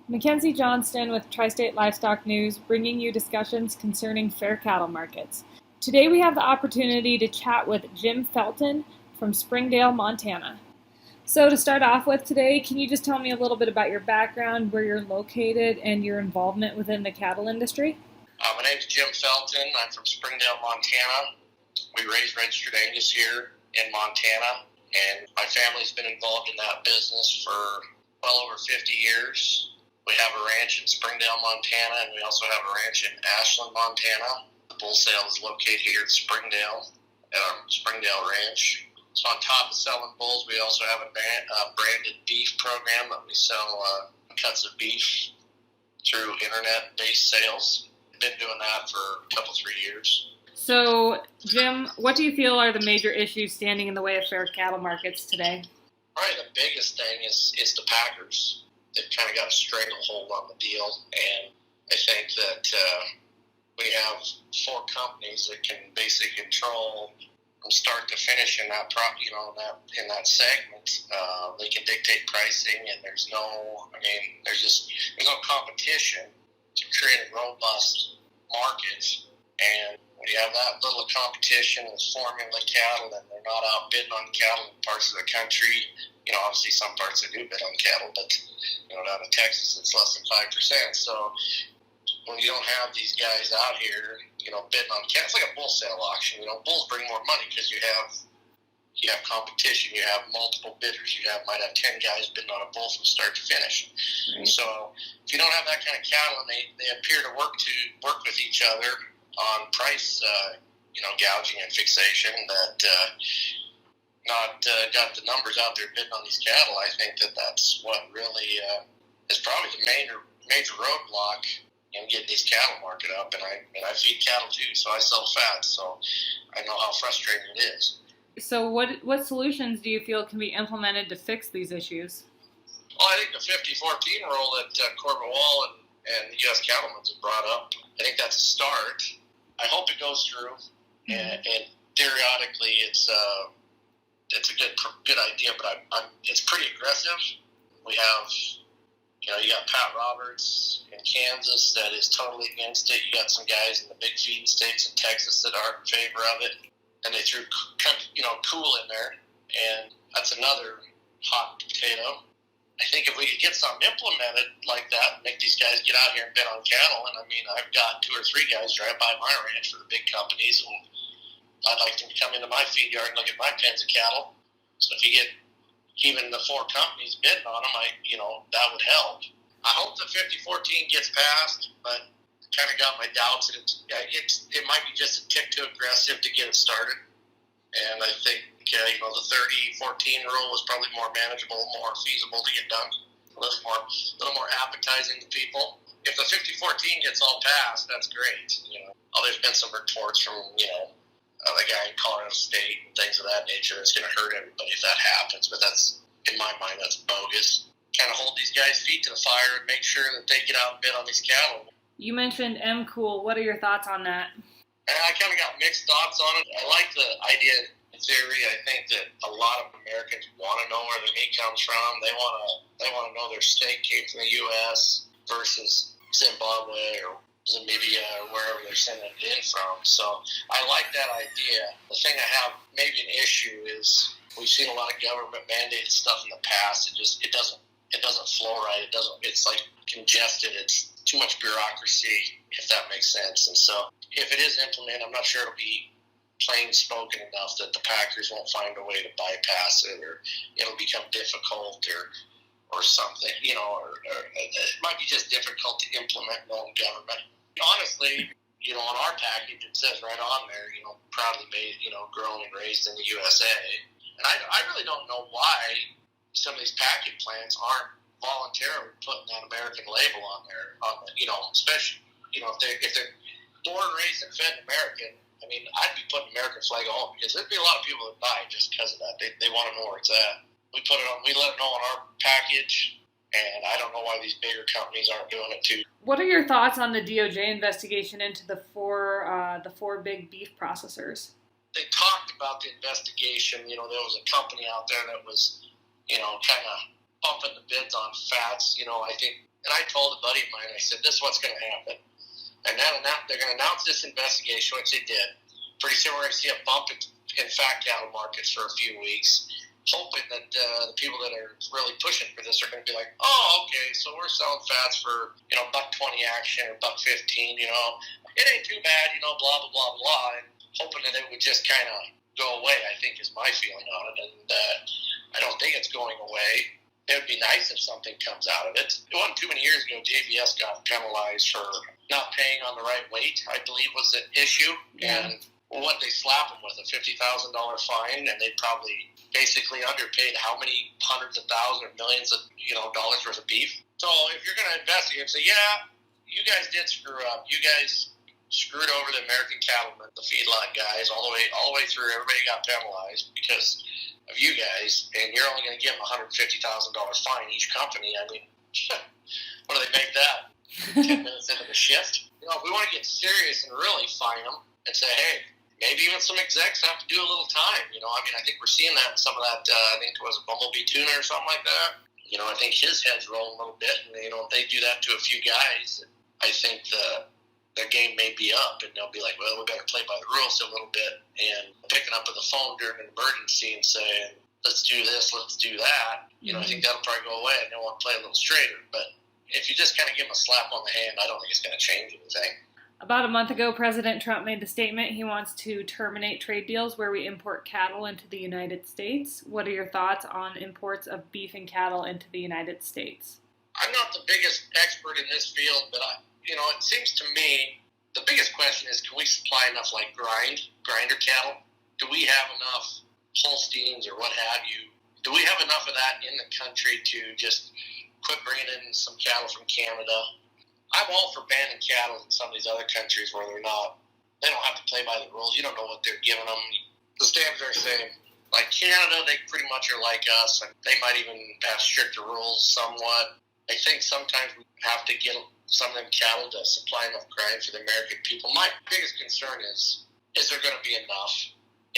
Mackenzie Johnston with Tri-State Livestock News, bringing you discussions concerning fair cattle markets. Today we have the opportunity to chat with Jim Felton from Springdale, Montana. So to start off with today, can you just tell me a little bit about your background, where you're located, and your involvement within the cattle industry? My name is Jim Felton. I'm from Springdale, Montana. We raise registered Angus here in Montana, and my family's been involved in that business for well over 50 years. We have a ranch in Springdale, Montana, and we also have a ranch in Ashland, Montana. The bull sale is located here in Springdale at our Springdale Ranch. So on top of selling bulls, we also have a branded beef program that we sell cuts of beef through internet-based sales. Been doing that for a couple, 3 years. So, Jim, what do you feel are the major issues standing in the way of fair cattle markets today? Probably the biggest thing is the packers. They've kind of got a stranglehold on the deal, and I think that we have 4 companies that can basically control from start to finish in that in that segment. They can dictate pricing, and there's no competition to create a robust market. And when you have that little competition with formula cattle, and they're not outbidding on cattle in parts of the country, obviously some parts they do bid on cattle, but down in Texas it's less than 5%. So when you don't have these guys out here, bidding on cattle, it's like a bull sale auction. Bulls bring more money because you have competition, you have multiple bidders, might have 10 guys bidding on a bull from start to finish. Right. So if you don't have that kind of cattle, and they appear to work with each other on price, gouging and fixation, that not got the numbers out there bidding on these cattle, I think that's what really is probably the major roadblock in getting these cattle market up. And I feed cattle too, so I sell fat, so I know how frustrating it is. So what solutions do you feel can be implemented to fix these issues? Well, I think the 50-14 rule that Corbett Wall and the U.S. Cattlemen's have brought up, I think that's a start. I hope it goes through, and periodically it's a good idea, but it's pretty aggressive. We have, you got Pat Roberts in Kansas that is totally against it. You got some guys in the big feeding states in Texas that are in favor of it, and they threw cool in there, and that's another hot potato. I think if we could get something implemented like that, make these guys get out here and bid on cattle, and I've got 2 or 3 guys drive by my ranch for the big companies, and I'd like them to come into my feed yard and look at my pens of cattle. So if you get even the 4 companies bidding on them, that would help. I hope the 50-14 gets passed, but I kind of got my doubts. It might be just a tick too aggressive to get it started. And I think, the 30-14 rule was probably more manageable, more feasible to get done, a little more appetizing to people. If the 50-14 gets all passed, that's great. There's been some reports from, the guy in Colorado State and things of that nature. It's going to hurt everybody if that happens, but that's, in my mind, that's bogus. Kind of hold these guys' feet to the fire and make sure that they get out and bid on these cattle. You mentioned M-Cool. What are your thoughts on that? I kind of got mixed thoughts on it. I like the idea in theory. I think that a lot of Americans want to know where their meat comes from. They want to know their steak came from the U.S. versus Zimbabwe or Namibia or wherever they're sending it in from. So I like that idea. The thing I have maybe an issue is we've seen a lot of government mandated stuff in the past. It doesn't flow right. It's like congested. It's too much bureaucracy, if that makes sense. And so if it is implemented, I'm not sure it'll be plain spoken enough that the packers won't find a way to bypass it, or it'll become difficult or something, or it might be just difficult to implement in government. Honestly, on our package, it says right on there, proudly made, grown and raised in the USA. And I really don't know why some of these packing plants aren't voluntarily putting that American label on there, especially, if they're born, raised, and fed American. I'd be putting American flag on, because there'd be a lot of people that buy just because of that. They want to know where it's at. We let it know on our package, and I don't know why these bigger companies aren't doing it too. What are your thoughts on the DOJ investigation into the four big beef processors? They talked about the investigation. There was a company out there that was, kind of bumping the bids on fats. I think And I told a buddy of mine, I said, this is what's going to happen. And now they're going to announce this investigation, which they did. Pretty soon we're going to see a bump in fat cattle markets for a few weeks, hoping that the people that are really pushing for this are going to be like, oh, okay, so we're selling fats for, $1.20 action or $1.15, it ain't too bad, blah, blah, blah, blah, and hoping that it would just kind of go away, I think is my feeling on it. And I don't think it's going away. It would be nice if something comes out of it. It wasn't too many years ago, JBS got penalized for not paying on the right weight, I believe was the issue. Yeah. And what they slap them with, a $50,000 fine, and they probably basically underpaid how many hundreds of thousands or millions of dollars worth of beef. So if you're going to investigate and say, yeah, you guys did screw up. You guys screwed over the American cattlemen, the feedlot guys, all the way through. Everybody got penalized because of you guys, and you're only going to give them a $150,000 fine each company. I mean, what do they make that? 10 minutes into the shift? If we want to get serious and really fine them and say, hey, maybe even some execs have to do a little time. I think we're seeing that in some of that, I think it was a Bumblebee Tuna or something like that. I think his head's rolling a little bit, and, if they do that to a few guys, I think their game may be up, and they'll be like, well, we better play by the rules a little bit, and picking up the phone during an emergency and saying, let's do this, let's do that. I think that'll probably go away, and they'll want to play a little straighter. But if you just kind of give them a slap on the hand, I don't think it's going to change anything. About a month ago, President Trump made the statement he wants to terminate trade deals where we import cattle into the United States. What are your thoughts on imports of beef and cattle into the United States? I'm not the biggest expert in this field, but it seems to me the biggest question is, can we supply enough grinder cattle? Do we have enough Holsteins or what have you? Do we have enough of that in the country to just quit bringing in some cattle from Canada? I'm all for banning cattle in some of these other countries where they don't have to play by the rules. You don't know what they're giving them. The standards are the same. Like Canada, they pretty much are like us. They might even have stricter rules somewhat. I think sometimes we have to get some of them cattle to supply enough grind for the American people. My biggest concern is there going to be enough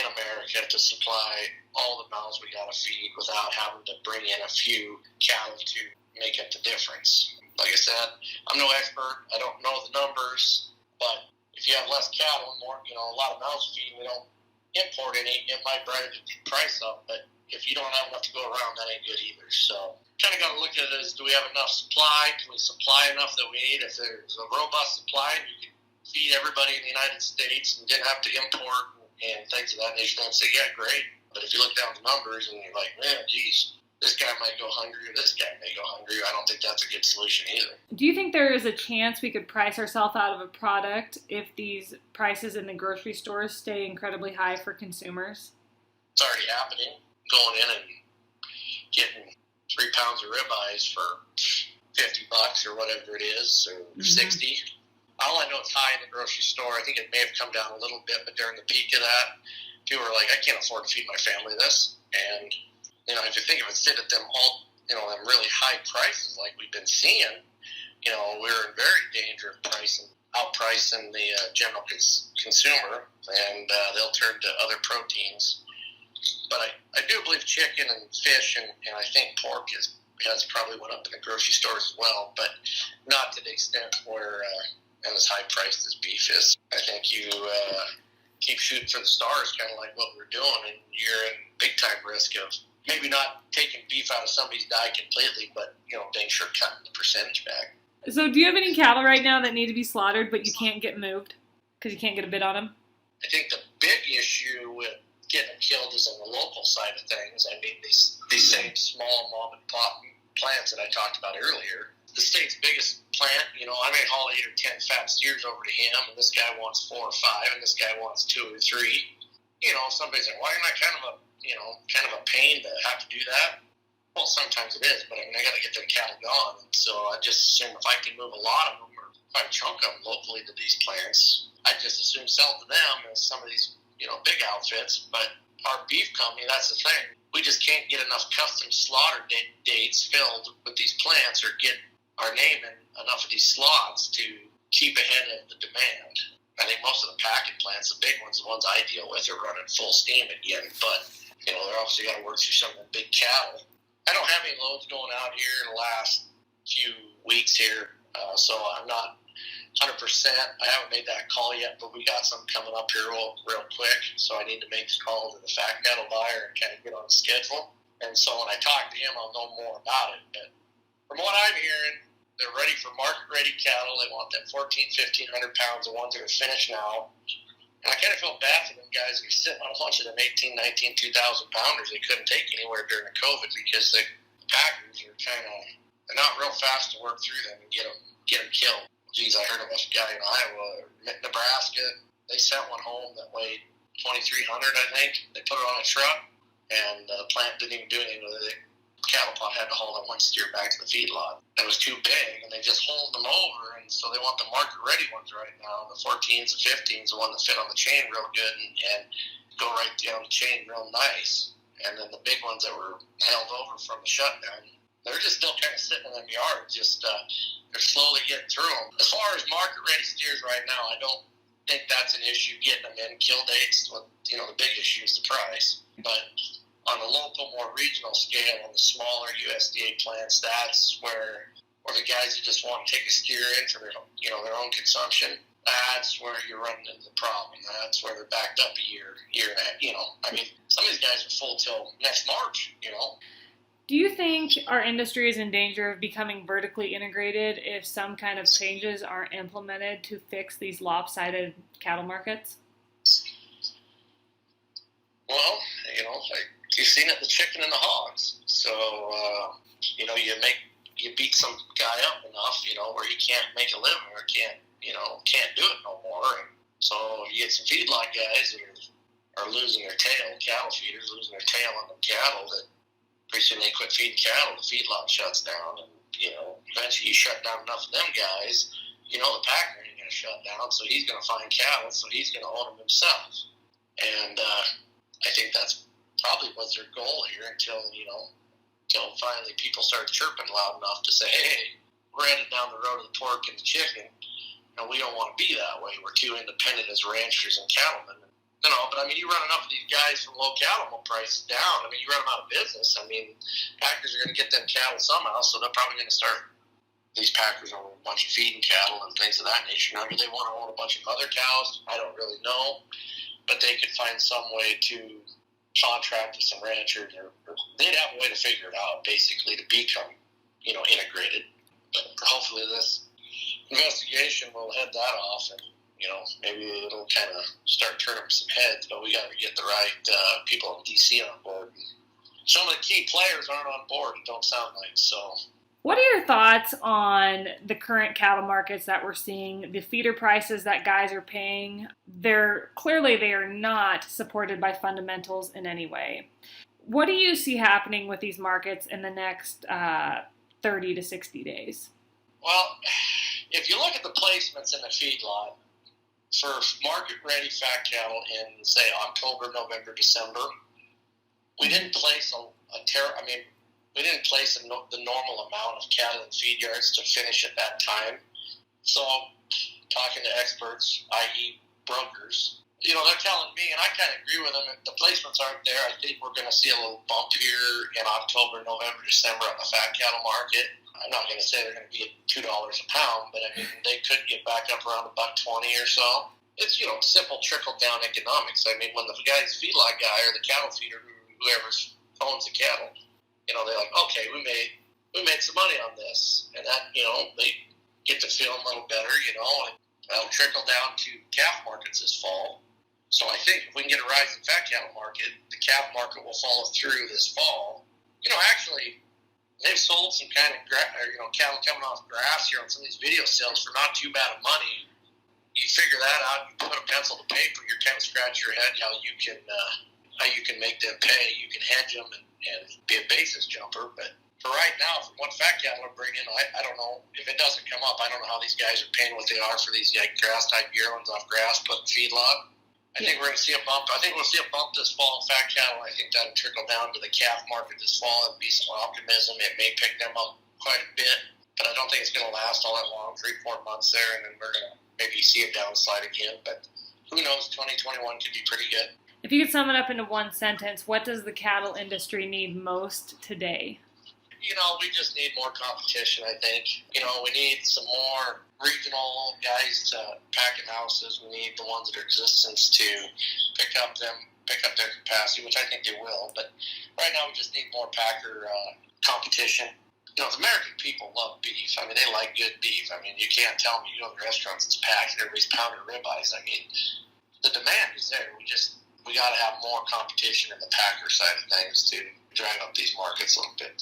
in America to supply all the mouths we got to feed without having to bring in a few cattle to make up the difference? Like I said, I'm no expert. I don't know the numbers, but if you have less cattle and more, a lot of mouths feed, we don't import any. It might drive the price up, but if you don't have enough to go around, that ain't good either. So kind of got to look at it as, do we have enough supply? Can we supply enough that we need? If there's a robust supply and you can feed everybody in the United States and didn't have to import and things of that nature, then say, yeah, great. But if you look down the numbers and you're like, man, geez, this guy might go hungry or this guy may go hungry, I don't think that's a good solution either. Do you think there is a chance we could price ourselves out of a product if these prices in the grocery stores stay incredibly high for consumers? It's already happening. Going in and getting 3 pounds of ribeyes for $50 or whatever it is, or $60. All I know it's high in the grocery store. I think it may have come down a little bit, but during the peak of that, people were like, I can't afford to feed my family this. And if you think of it, sit at them all, them really high prices like we've been seeing, we're in very danger of outpricing the general consumer, and they'll turn to other proteins. But I do believe chicken and fish and I think pork has probably went up in the grocery stores as well, but not to the extent where and as high priced as beef is. I think you keep shooting for the stars, kind of like what we're doing, and you're in big time risk of maybe not taking beef out of somebody's diet completely, but dang sure cutting the percentage back. So do you have any cattle right now that need to be slaughtered but you can't get moved because you can't get a bid on them? I think the big issue with getting them killed is on the local side of things. I mean, these same small mom and pop plants that I talked about earlier. The state's biggest plant, I may haul 8 or 10 fat steers over to him, and this guy wants 4 or 5, and this guy wants 2 or 3. Somebody's like, why am I kind of a pain to have to do that? Well, sometimes it is, but I got to get their cattle gone. And so I just assume if I can move a lot of them or if I chunk them locally to these plants, I just assume sell to them as some of these, big outfits. But our beef company, that's the thing. We just can't get enough custom slaughter dates filled with these plants or get our name in enough of these slots to keep ahead of the demand. I think most of the packing plants, the big ones, the ones I deal with, are running full steam again. But, they're obviously got to work through some of the big cattle. I don't have any loads going out here in the last few weeks here. So I'm not 100%. I haven't made that call yet, but we got some coming up here real quick. So I need to make the call to the fat cattle buyer and kind of get on the schedule. And so when I talk to him, I'll know more about it. But from what I'm hearing, they're ready for market-ready cattle. They want that 1,500 pounds, the ones that are finished now. And I kind of feel bad for them guys who are sitting on a bunch of them 18, 19, 2,000 pounders they couldn't take anywhere during the COVID because the packers are they're not real fast to work through them and get them killed. Geez, I heard of a guy in Iowa, Nebraska. They sent one home that weighed 2,300, I think. They put it on a truck, and the plant didn't even do anything with it. The cattle pot had to haul that one steer back to the feedlot. It was too big, and they just hauled them over, and so they want the market-ready ones right now. The 14s, the 15s, the one that fit on the chain real good and go right down the chain real nice. And then the big ones that were held over from the shutdown, they're just still kind of sitting in them yards, they're slowly getting through them. As far as market-ready steers right now, I don't think that's an issue getting them in kill dates. The big issue is the price. But on a local, more regional scale, on the smaller USDA plants, that's where the guys who just want to take a steer in for their own consumption, that's where you're running into the problem. That's where they're backed up a year and a half. Some of these guys are full till next March, Do you think our industry is in danger of becoming vertically integrated if some kind of changes aren't implemented to fix these lopsided cattle markets? Well, you've seen it, the chicken and the hogs. So, you beat some guy up enough, where he can't make a living or can't do it no more. And so you get some feedlot guys that are losing their tail, cattle feeders losing their tail on them cattle that pretty soon they quit feeding cattle, the feedlot shuts down, and, eventually you shut down enough of them guys, the packer ain't going to shut down, so he's going to find cattle, so he's going to own them himself. And I think that's probably was their goal here until finally people start chirping loud enough to say, hey, we're headed down the road of the pork and the chicken, and we don't want to be that way. We're too independent as ranchers and cattlemen. But you run enough of these guys from low cattle prices down, you run them out of business. Packers are going to get them cattle somehow, so they're probably going to start, these packers own a bunch of feeding cattle and things of that nature. Now, do they want to own a bunch of other cows? I don't really know, but they could find some way to contract with some ranchers, or they'd have a way to figure it out, basically, to become, integrated. But hopefully this investigation will head that off, and maybe it'll kind of start turning some heads, but we got to get the right people in D.C. on board. Some of the key players aren't on board, it don't sound like, so. What are your thoughts on the current cattle markets that we're seeing, the feeder prices that guys are paying? They are not supported by fundamentals in any way. What do you see happening with these markets in the next 30 to 60 days? Well, if you look at the placements in the feedlot, for market-ready fat cattle in, say, October, November, December, we didn't place we didn't place the normal amount of cattle in feed yards to finish at that time. So, talking to experts, i.e. brokers, they're telling me, and I kind of agree with them, if the placements aren't there, I think we're going to see a little bump here in October, November, December on the fat cattle market. I'm not going to say they're going to be at $2 a pound, but they could get back up around $1.20 or so. It's, simple trickle-down economics. When the guy's feedlot guy or the cattle feeder, whoever owns the cattle, they're like, okay, we made some money on this. And that, they get to feel a little better, and that'll trickle down to calf markets this fall. So I think if we can get a rise in fat cattle market, the calf market will follow through this fall. Actually, they've sold some kind of cattle coming off grass here on some of these video sales for not too bad of money. You figure that out, you put a pencil to paper, you kind of scratch your head how you can make them pay. You can hedge them and be a basis jumper. But for right now, from what fat cattle are bringing, I don't know if it doesn't come up. I don't know how these guys are paying what they are for these grass type yearlings off grass put in feedlot. I think we're going to see a bump. I think we'll see a bump this fall in fat cattle. I think that'll trickle down to the calf market this fall. It'll be some optimism. It may pick them up quite a bit, but I don't think it's going to last all that long, 3-4 months there, and then we're going to maybe see a downslide again. But who knows, 2021 could be pretty good. If you could sum it up into one sentence, what does the cattle industry need most today? we just need more competition, I think. We need some more regional guys to pack in houses. We need the ones that are in existence to pick up their capacity, which I think they will. But right now we just need more packer competition. The American people love beef. I mean, they like good beef. I mean, you can't tell me you go to the restaurants, it's packed, everybody's pounding ribeyes. I mean, the demand is there. We got to have more competition in the packer side of things to drive up these markets a little bit.